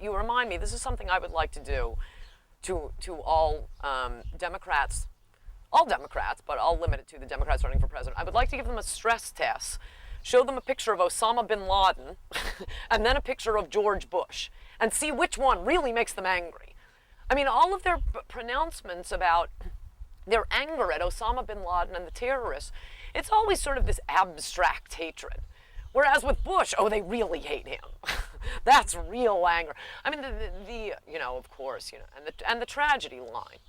You remind me, this is something I would like to do to all Democrats, all Democrats, but I'll limit it to the Democrats running for president. I would like to give them a stress test, show them a picture of Osama bin Laden, and then a picture of George Bush, and see which one really makes them angry. I mean, all of their pronouncements about their anger at Osama bin Laden and the terrorists, it's always sort of this abstract hatred. Whereas with Bush, oh, they really hate him. That's real anger. I mean, you know, of course, you know, and the tragedy line.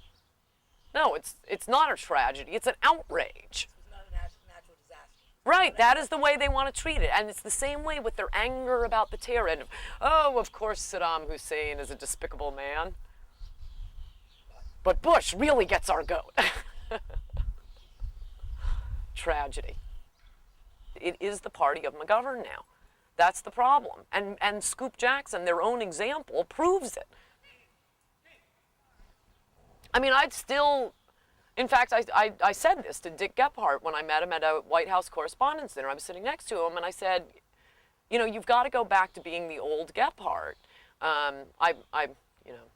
No, it's not a tragedy. It's an outrage. It's not a natural disaster. Right, that is the way they want to treat it. And it's the same way with their anger about the terror. And, oh, of course Saddam Hussein is a despicable man. But Bush really gets our goat. Tragedy. It is the party of McGovern now. That's the problem. And Scoop Jackson, their own example, proves it. I mean, I'd still, in fact, I said this to Dick Gephardt when I met him at a White House Correspondents' Dinner. I was sitting next to him, and I said, you know, you've got to go back to being the old Gephardt. You know,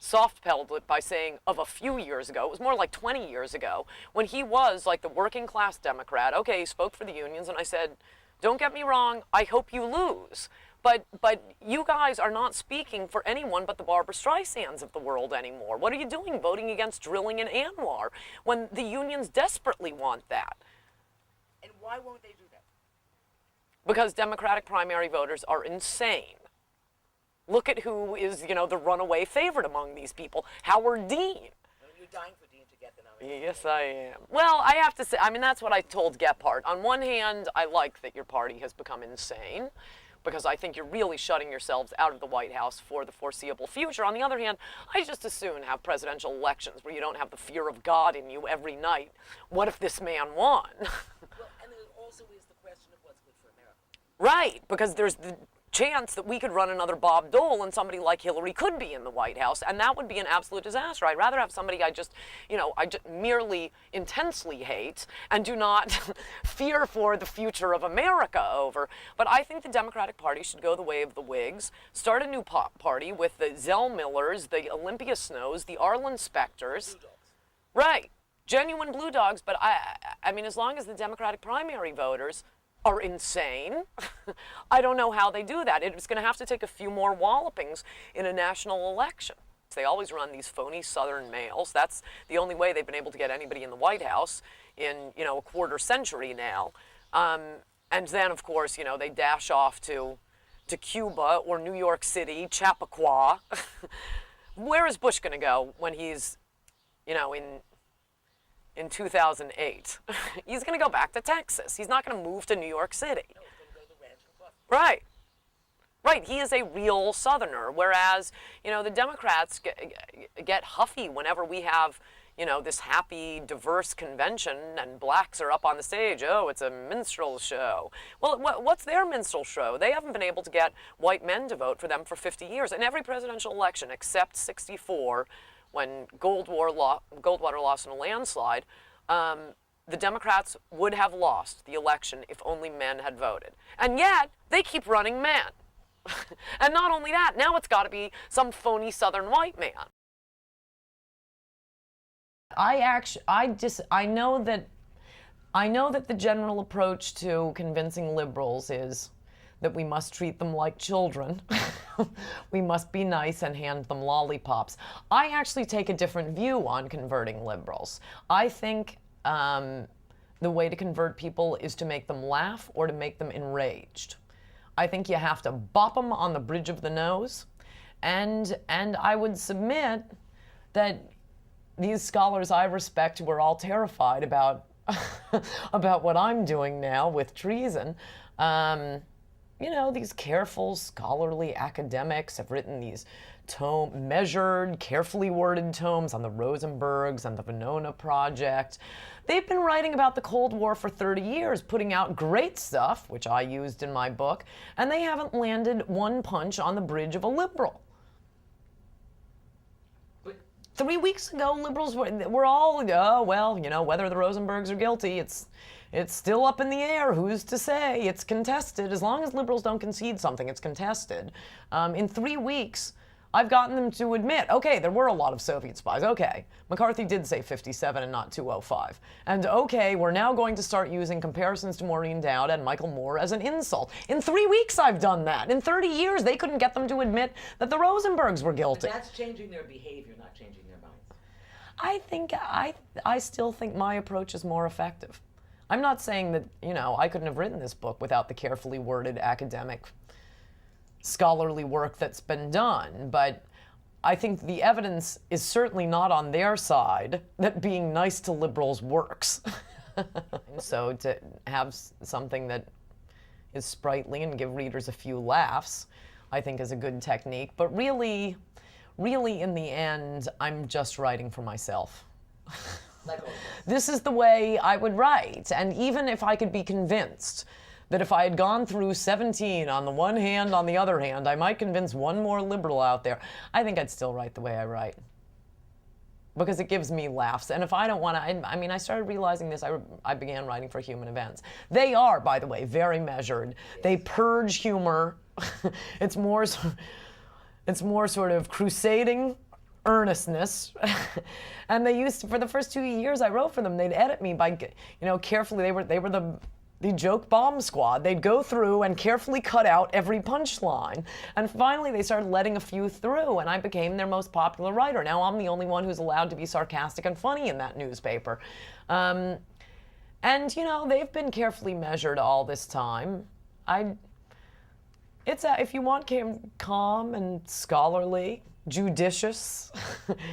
soft-pedaled it by saying of a few years ago, it was more like 20 years ago, when he was like the working class Democrat. Okay, he spoke for the unions, and I said, don't get me wrong, I hope you lose. But you guys are not speaking for anyone but the Barbra Streisands of the world anymore. What are you doing voting against drilling in Anwar when the unions desperately want that? And why won't they do that? Because Democratic primary voters are insane. Look at who is, you know, the runaway favorite among these people, Howard Dean. You're dying for Dean to get the nomination. Yes, I am. Well, I have to say, I mean, that's what I told Gephardt. On one hand, I like that your party has become insane, because I think you're really shutting yourselves out of the White House for the foreseeable future. On the other hand, I just as soon have presidential elections where you don't have the fear of God in you every night. What if this man won? Well, and there also is the question of what's good for America. Right, because there's the chance that we could run another Bob Dole and somebody like Hillary could be in the White House, and that would be an absolute disaster. I'd rather have somebody I just merely intensely hate and do not fear for the future of America over. But I think the Democratic Party should go the way of the Whigs, start a new party with the Zell Millers, the Olympia Snows, the Arlen Specters. Blue dogs. Right, genuine blue dogs, but I mean, as long as the Democratic primary voters are insane, I don't know how they do that. It's going to have to take a few more wallopings in a national election. They always run these phony Southern males. That's the only way they've been able to get anybody in the White House in, you know, a quarter century now. And then, of course, you know, they dash off to Cuba or New York City, Chappaqua. Where is Bush going to go when he's, you know, in 2008. He's going to go back to Texas. He's not going to move to New York City. No, he's going to go to the ranch and coffee. Right. Right. He is a real Southerner, whereas, you know, the Democrats get huffy whenever we have, you know, this happy, diverse convention and blacks are up on the stage. Oh, it's a minstrel show. Well, what's their minstrel show? They haven't been able to get white men to vote for them for 50 years. In every presidential election except 64, when Goldwater lost in a landslide, the Democrats would have lost the election if only men had voted. And yet, they keep running men. And not only that, now it's got to be some phony Southern white man. I know that the general approach to convincing liberals is that we must treat them like children. We must be nice and hand them lollipops. I actually take a different view on converting liberals. I think the way to convert people is to make them laugh or to make them enraged. I think you have to bop them on the bridge of the nose, and I would submit that these scholars I respect were all terrified about about what I'm doing now with treason. You know, these careful, scholarly academics have written these measured, carefully worded tomes on the Rosenbergs and the Venona Project. They've been writing about the Cold War for 30 years, putting out great stuff, which I used in my book, and they haven't landed one punch on the bridge of a liberal. 3 weeks ago, liberals were all, oh, well, you know, whether the Rosenbergs are guilty, it's It's still up in the air. Who's to say? It's contested. As long as liberals don't concede something, it's contested. In 3 weeks, I've gotten them to admit, okay, there were a lot of Soviet spies. Okay, McCarthy did say 57 and not 205. And okay, we're now going to start using comparisons to Maureen Dowd and Michael Moore as an insult. In 3 weeks, I've done that. In 30 years, they couldn't get them to admit that the Rosenbergs were guilty. But that's changing their behavior, not changing their minds. I still think my approach is more effective. I'm not saying that, I couldn't have written this book without the carefully worded academic, scholarly work that's been done, but I think the evidence is certainly not on their side that being nice to liberals works. So to have something that is sprightly and give readers a few laughs, I think is a good technique. But really in the end, I'm just writing for myself. This is the way I would write. And even if I could be convinced that if I had gone through 17 on the one hand, on the other hand, I might convince one more liberal out there, I think I'd still write the way I write. Because it gives me laughs. And if I don't want to, I started realizing this, I began writing for Human Events. They are, by the way, very measured. They purge humor. It's more sort of crusading earnestness. And they used to, for the first 2 years I wrote for them, they'd edit me by, carefully, they were the joke bomb squad. They'd go through and carefully cut out every punchline. And finally they started letting a few through, and I became their most popular writer. Now I'm the only one who's allowed to be sarcastic and funny in that newspaper. And they've been carefully measured all this time. If you want calm and scholarly, judicious,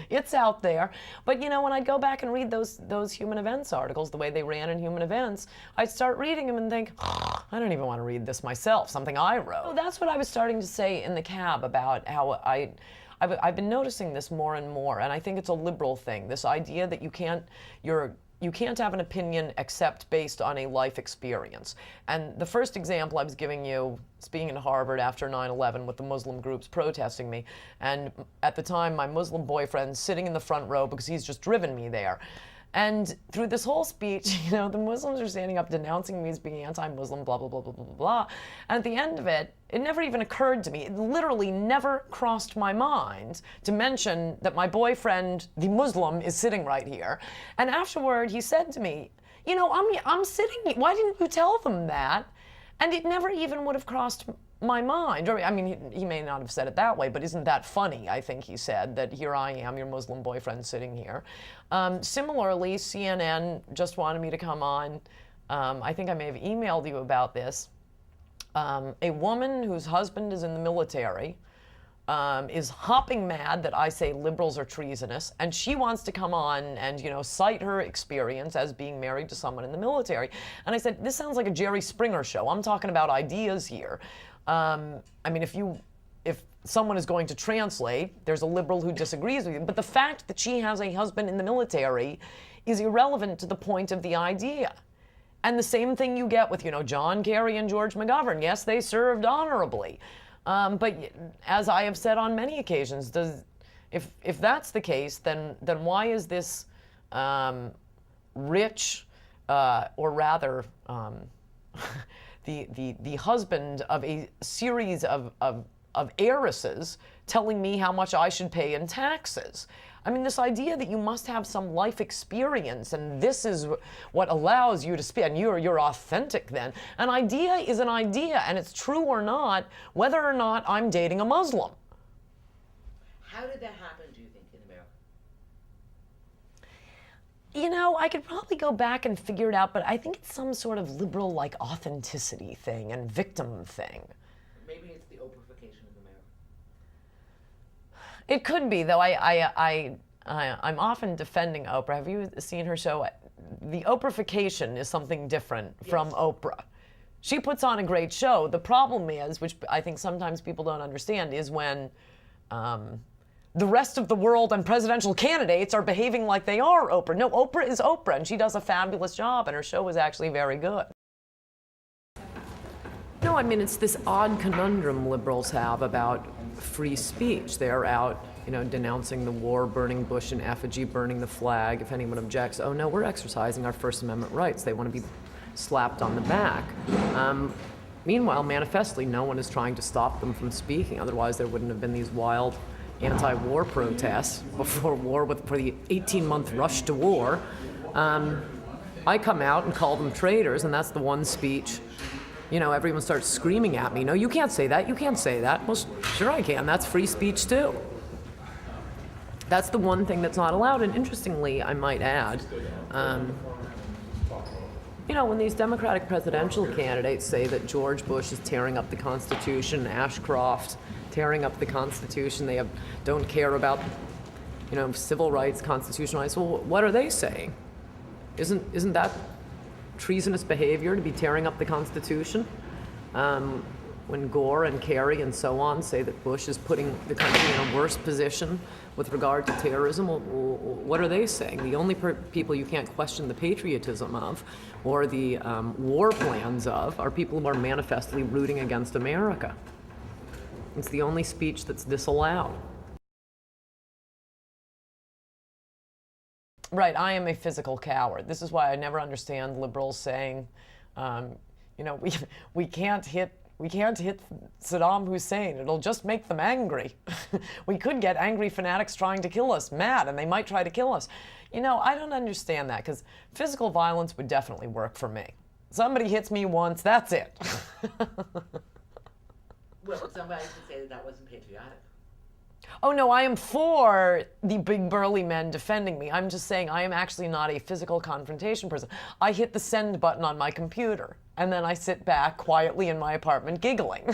it's out there. But when I go back and read those Human Events articles, the way they ran in Human Events, I'd start reading them and think, I don't even want to read this myself, something I wrote. So that's what I was starting to say in the cab about how I've been noticing this more and more, and I think it's a liberal thing, this idea that you can't have an opinion except based on a life experience. And the first example I was giving you, speaking at Harvard after 9/11 with the Muslim groups protesting me, and at the time my Muslim boyfriend sitting in the front row because he's just driven me there. And through this whole speech, the Muslims are standing up denouncing me as being anti-Muslim, blah, blah, blah, blah, blah, blah. And at the end of it, it never even occurred to me, it literally never crossed my mind to mention that my boyfriend, the Muslim, is sitting right here. And afterward, he said to me, I'm sitting here, why didn't you tell them that? And it never even would have crossed my mind. Or, he may not have said it that way, but isn't that funny, I think he said, that here I am, your Muslim boyfriend sitting here. Similarly, CNN just wanted me to come on. I think I may have emailed you about this. A woman whose husband is in the military is hopping mad that I say liberals are treasonous, and she wants to come on and, cite her experience as being married to someone in the military. And I said, this sounds like a Jerry Springer show. I'm talking about ideas here. If someone is going to translate, there's a liberal who disagrees with you, but the fact that she has a husband in the military is irrelevant to the point of the idea. And the same thing you get with, John Kerry and George McGovern. Yes, they served honorably. But as I have said on many occasions, if that's the case, then why is this rich, or rather, the husband of a series of heiresses telling me how much I should pay in taxes? This idea that you must have some life experience and this is what allows you to speak, and you're authentic then. An idea is an idea, and it's true or not, whether or not I'm dating a Muslim. How did that happen, do you think, in America? I could probably go back and figure it out, but I think it's some sort of liberal, authenticity thing and victim thing. Maybe it's the Oprahfication of America. It could be, though. I'm often defending Oprah. Have you seen her show? The Oprahfication is something different from Oprah. She puts on a great show. The problem is, which I think sometimes people don't understand, is when the rest of the world and presidential candidates are behaving like they are Oprah. No, Oprah is Oprah, and she does a fabulous job, and her show is actually very good. No, it's this odd conundrum liberals have about free speech. They're out, denouncing the war, burning Bush in effigy, burning the flag. If anyone objects, oh no, we're exercising our First Amendment rights. They want to be slapped on the back. Meanwhile, manifestly, no one is trying to stop them from speaking. Otherwise, there wouldn't have been these wild anti-war protests before war, for the 18-month rush to war. I come out and call them traitors, and that's the one speech. Everyone starts screaming at me, no, you can't say that, you can't say that. Well, sure I can, that's free speech too. That's the one thing that's not allowed, and interestingly, I might add, when these Democratic presidential candidates say that George Bush is tearing up the Constitution, Ashcroft tearing up the Constitution, they don't care about, civil rights, constitutional rights, well, what are they saying? Isn't that treasonous behavior to be tearing up the Constitution? When Gore and Kerry and so on say that Bush is putting the country in a worse position with regard to terrorism, well, what are they saying? The only people you can't question the patriotism of or the war plans of are people who are manifestly rooting against America. It's the only speech that's disallowed. Right, I am a physical coward. This is why I never understand liberals saying, we can't hit Saddam Hussein. It'll just make them angry. We could get angry fanatics trying to kill us, mad, and they might try to kill us. I don't understand that, because physical violence would definitely work for me. Somebody hits me once, that's it. Well, somebody could say that wasn't patriotic. Oh no, I am for the big burly men defending me. I'm just saying I am actually not a physical confrontation person. I hit the send button on my computer, and then I sit back quietly in my apartment giggling.